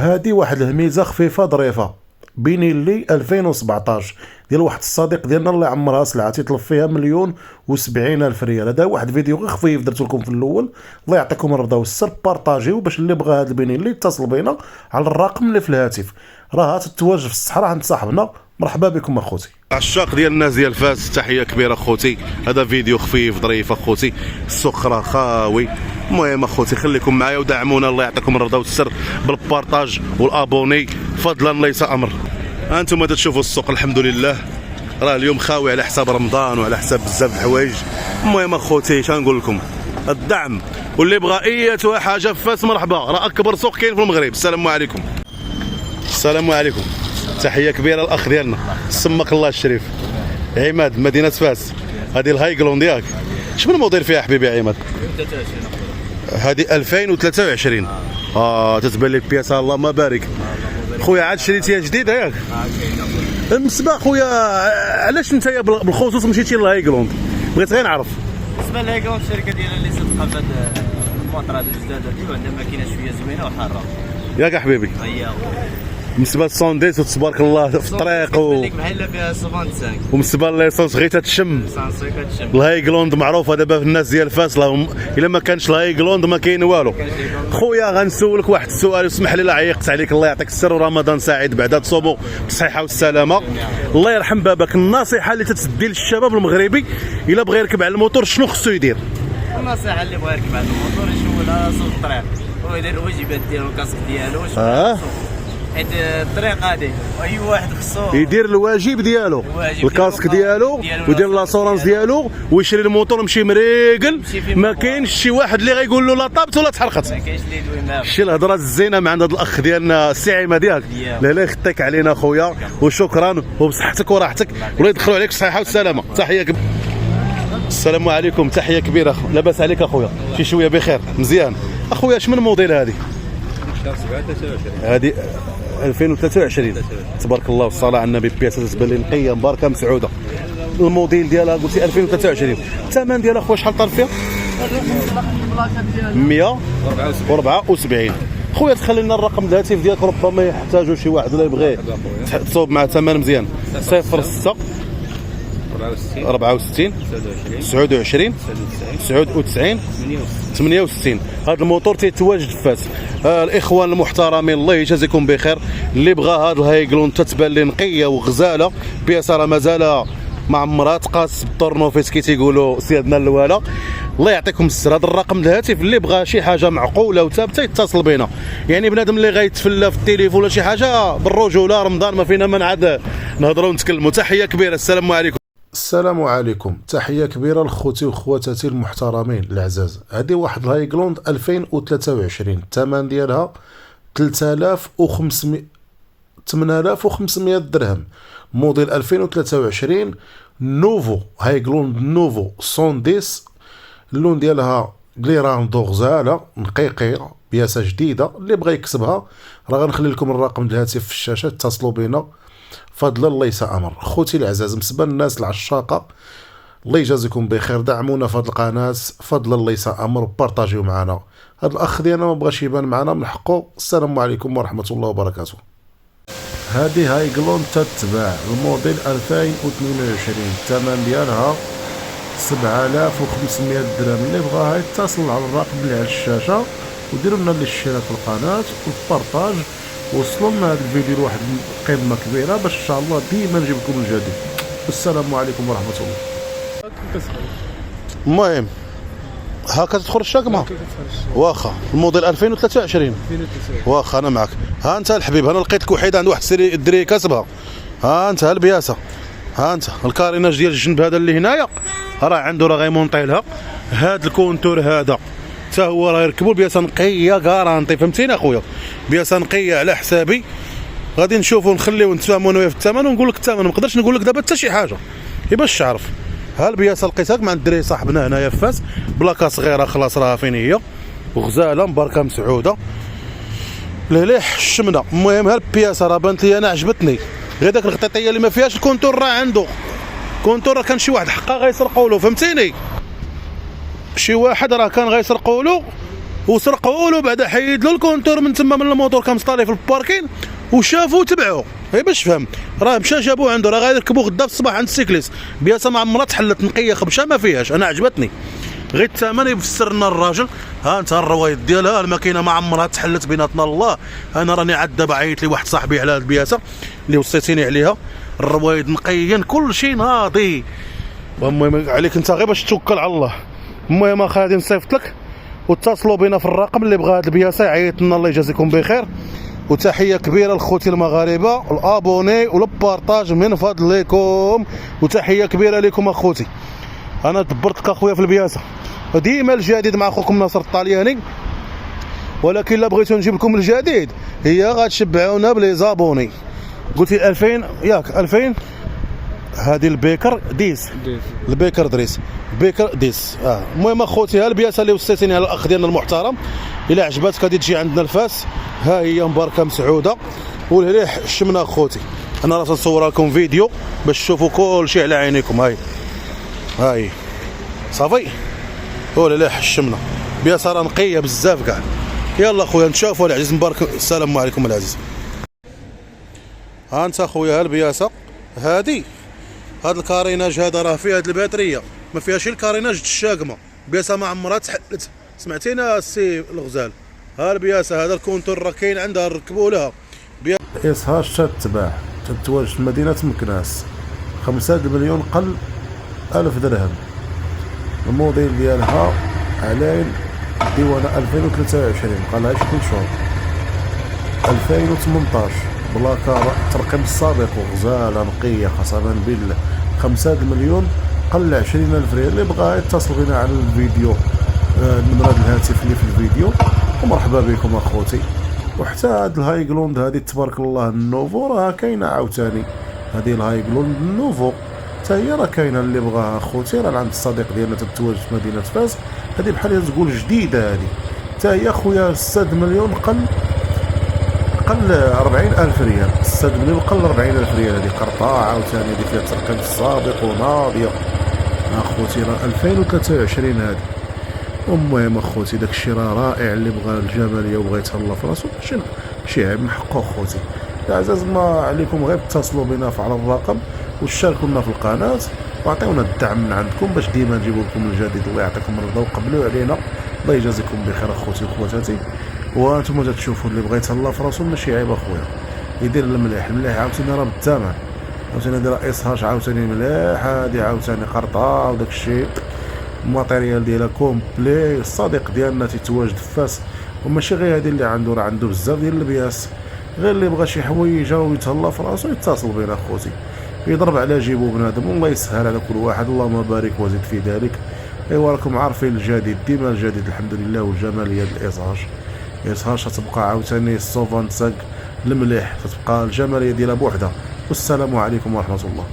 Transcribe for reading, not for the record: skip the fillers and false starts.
هادي واحد الهميزه خفيفه ظريفه بينيلي 2017 ديال واحد الصديق ديالنا الله يعمرها سلعه تيطلب فيها 1,070,000 ريال. هذا واحد فيديو غير خفيف درت لكم في الاول. الله يعطيكم الرضا والسر، بارطاجيو باش اللي بغى هاد البينيلي يتصل بينا على الرقم اللي في الهاتف. راه تتواجد في الصحراء عند صاحبنا. مرحبا بكم اخوتي عشاق ديال الناس ديال فاس، تحيه كبيره اخوتي. هذا فيديو خفيف ظريف اخوتي، السوق راه خاوي. المهم اخوتي خليكم معايا ودعمونا، الله يعطيكم الرضا والسر بالبارطاج والابوني فضلا ليس امر. انتم تشوفوا السوق الحمد لله راه اليوم خاوي على حساب رمضان وعلى حساب بزاف الحوايج. المهم اخوتي شنقول لكم، الدعم واللي بغى اي حاجه في فاس مرحبا، راه اكبر سوق كاين في المغرب. السلام عليكم. السلام عليكم، تحيه كبيره الاخ ديالنا سمك الله الشريف عماد مدينه فاس. هذه الهاي جلون ديالك شنو الموديل فيها حبيبي يا عماد؟ 23 هذه 2023. تتبان لك بياسه اللهم بارك. خويا عاد شريتيها جديده ياك؟ بالنسبه خويا علاش انت بالخصوص مشيتي للهاي جلون؟ بغيت غير نعرف. بالنسبه لهاي جلون الشركه ديالنا اللي صدقه في هاد المطرات الجداد هادي وعندها ماكينه شويه زوينه وحاره ياك حبيبي. هي بالنسبه للصونديس تبارك الله في الطريق لك بحال فيها 75. وبالنسبه لليسونس غير تتشم. سانسي كتشم. الهاي جلوند معروفه دابا في الناس ديال فاس، الا ما كانش الهاي جلوند ما كاين والو. خويا غنسولك واحد السؤال واسمح لي لا عيقت عليك، الله يعطيك السر ورمضان سعيد بعد تصوموا بالصحه والسلامه. الله يرحم بابك، النصيحه اللي تتسدي للشباب المغربي الا بغى يركب على الموتور شنو خصو يدير؟ النصيحه اللي بغى يركب على الموتور يشوف راسو في الطريق ويدير الواجبات ديالو الكاسك ديالو حيت الطريق هادي اي واحد خصو يدير الواجب ديالو، الكاسك ديالو ويدير لاسورانس ديالو ويشري الموتور ويمشي مريقل. ما كاينش شي واحد اللي غيقول له لا طابت ولا تحرقت. ما كاينش اللي يدوي معاه. شي الهضره الزينه مع هذا الاخ ديالنا السي عماد ديالك. لا لا يخطيك علينا خويا وشكرا وبصحتك وراحتك ولا يدخلوا عليك بالصحه والسلامه. تحيه كبيره. السلام عليكم، تحيه كبيره. لاباس عليك اخويا؟ شي شويه بخير مزيان اخويا. شمن الموديل هذه؟ هذه 2023 تبارك الله والصلاه على النبي. بياسه تتبان لي نقيه مباركه مسعوده. الموديل ديالها قلتي 2023. الثمن ديالها خويا شحال طالب فيها؟ 174. خويا تخلي لنا الرقم الهاتف ديالك ربما يحتاجوا شي واحد ولا يبغي تصوب مع ثمن مزيان. 06 64 29 99 68. هذا الموتور تيتواجد في فاس. الاخوان المحترمين الله يجازيكم بخير. اللي بغى هذا الهاي جلون تتبان لي نقيه وغزاله بياسه راه مازال ما عمرها تقاس بالطرنوفيس كي تيقولوا سيادنا الوالا. الله يعطيكم السر. هذا الرقم الهاتف اللي بغى شي حاجه معقوله وثابته يتصل بينا. يعني بنادم اللي غيتفلى في التليفون ولا شي حاجه بالرجوله رمضان ما فينا من عاد نهضروا ونتكلموا. تحيه كبيره. السلام عليكم. السلام عليكم، تحيه كبيره لخوتي وخواتاتي المحترمين العزاز. هذه واحد الهاي جلوند 2023 الثمن ديالها 8500 درهم. موديل 2023 نوفو هاي جلوند نوفو 110. اللون ديالها غليراندو غزاله نقيقيه بياسه جديده. اللي بغى يكسبها راه غنخلي لكم الرقم الهاتف في الشاشه اتصلوا بنا فضلا ليس امر. خوتي العزاز بالنسبه للناس العشاقه الله يجازيكم بخير، دعمونا في هذه القناه فضلا ليس امر وبارطاجيو معنا. هذا الاخ ديالنا ما بغاش يبان معنا من حقه. السلام عليكم ورحمه الله وبركاته. هذه هاي جلون تتباع الموديل 2022 الثمن ديالها 7500 درهم. اللي بغاها يتصل على الرقم اللي على الشاشه وديروا لنا الاشتراك في القناه والبارطاج. وصلوا لنا هذا الفيديو لواحد قمه كبيره باش ان شاء الله ديما نجيب لكم الجديد. والسلام عليكم ورحمه الله. المهم هاكا تدخل الشاكمه واخا الموديل 2023 واخا انا معك. ها انت الحبيب، انا لقيت لك وحيد عند واحد الدري كاسبها. ها انت البياسه، ها انت الكاريناج ديال الجنب هذا اللي هنايا راه عنده راه غيمونطي لها. هذا الكونتور هذا حتى هو راه يركبوا بياسه نقيه كارانتي. فهمتيني اخويا؟ بياسه نقيه على حسابي. غادي نشوفوا نخليو نتفاهموا انا في الثمن ونقول لك الثمن. ما نقدرش نقول لك دابا حتى شي حاجه باش تعرف. ها البياسه لقيتها مع الدري صاحبنا هنايا في فاس بلاكه صغيره خلاص راه فين هي وغزاله مباركه مسعوده لهليح الشمنه. المهم ها البياسه راه بانت لي انا عجبتني غير داك الغطيطيه اللي ما فيهاش الكونتور راه عنده كونتور. راه كان شي واحد حقا غيسرقوا له. فهمتيني؟ شي واحد راه كان غيسرقوا له وسرقوا له، بعدا حيد له الكونتور من تما من الموتور كمسطالي في الباركين، وشافوا وتبعوه غير باش فهم. راه مشى جابوه عنده، راه غادي يركبوا غدا في الصباح عند السيكليس. بياسه ما عمرها تحلت، نقيه خبشه ما فيهاش، انا عجبتني غير الثمن يفسر لنا الراجل. ها انت الروايد ديالها، الماكينه ما عمرها تحلت بيناتنا. الله انا راني عاد دابا عيط لي واحد صاحبي على هاد البياسه اللي وصيتيني عليها، الروايد نقيا كل شيء ناضي. المهم عليك انت غير باش توكل على الله. المهم اخا غادي نصيفط لك، واتصلوا بنا في الرقم اللي بغى هاد البياسه يعيط لنا. الله يجازيكم بخير، وتحيه كبيره لخوتي المغاربه، الابوني والبارطاج من فضلكم، وتحيه كبيره لكم اخوتي. انا دبرتك اخويا في البياسه ديما الجديد مع اخوكم ناصر الطالياني، ولكن الا بغيتو نجيب لكم الجديد هي غتشبعونا بلي زابوني. قلتي 2000 ياك 2000 هذه البيكر ديس البيكر دريس بيكر ديس. المهم اخوتي ها البياسه اللي وصيتيني على الاخ ديالنا المحترم، الا عجباتك غادي تجي عندنا الفاس. ها هي مباركه مسعوده والريح الشمنه اخوتي. انا راه نصور لكم فيديو باش تشوفوا كل شيء على عينيكم. هاي صافي ولا لا الشمنه بياسه راه نقيه بزاف كاع. يلا خويا نتشافوا العزيز مبارك. السلام عليكم العزيز. ها انت خويا ها البياسه هادي، هاد الكاريناج هذا راه فيه هاد الباتريه، ما فيهاش الكاريناج الشاقمه. بياسه ما عمرها تحلت، سمعتينا السي الغزال. ها البياسه هذا الكونتور راه كاين عندها نركبوا لها إصهاش تتباع تتواجد في مدينة مكناس 5 مليون قل 1000 درهم. الموديل ديالها علين ديوانة 2023 مبقالهاش كل شهور 2018 بلاكا الترقيم السابق وغزالة نقية قسما بالله. 5 مليون قل 20,000 ريال. اللي بغا يتصل بنا على الفيديو النمرة الهاتف اللي في الفيديو، ومرحبا بكم اخوتي. وحتى هاد الهاي جلوند هادي تبارك الله النوفو راه كاينه عاوتاني. هادي الهاي جلوند النوفو حتى هي راه كاينه، اللي بغاها اخوتي راه عند الصديق ديالنا تتواجد في مدينه فاس. هادي بحال تقول جديده هادي حتى هي خويا 6 مليون قل 40,000 ريال. 6 مليون قل 40,000 ريال. هادي قرطاع عاوتاني هادي فيها الترقيم السابق وناضيه اخوتي راه 2023 هادي. المهم اخوتي داكشي راه رائع. اللي بغى الجماليه وبغى يتهلا في راسو شي عيب من حقه اخوتي. العزاز ما عليكم غير تتصلوا بنا على الرقم وتشاركوا لنا في القناه وعطيونا الدعم من عندكم باش ديما نجيبوا لكم الجديد. الله يعطيكم الرضا وقبلوا علينا. الله يجازيكم بخير اخوتي وخواتاتي. وانتم تشوفوا اللي بغى يتهلا في راسو ماشي عيب اخويا، يدير المليح عاوتاني راه بالثمن. عاوتاني هادي راه إصهاش عاوتاني مليح. هادي عاوتاني قرطه وداكشي الماتيريال ديالها كومبلي. الصديق ديالنا تيتواجد في فاس، وماشي غير هادي اللي عنده، راه عنده بزاف ديال البياس. غير اللي بغى شي حويجه ويتهلا في راسو يتصل بينا اخوتي، يضرب على جيبو بنادم والله يسهل على كل واحد. اللهم بارك وزيد في ذلك. ايوا راكم عارفين الجديد ديما الجديد الحمد لله. والجماليه ديال الإصهاش تتبقى عاوتاني السوفانتساك المليح، تتبقى الجماليه ديالها بوحدها. والسلام عليكم ورحمه الله.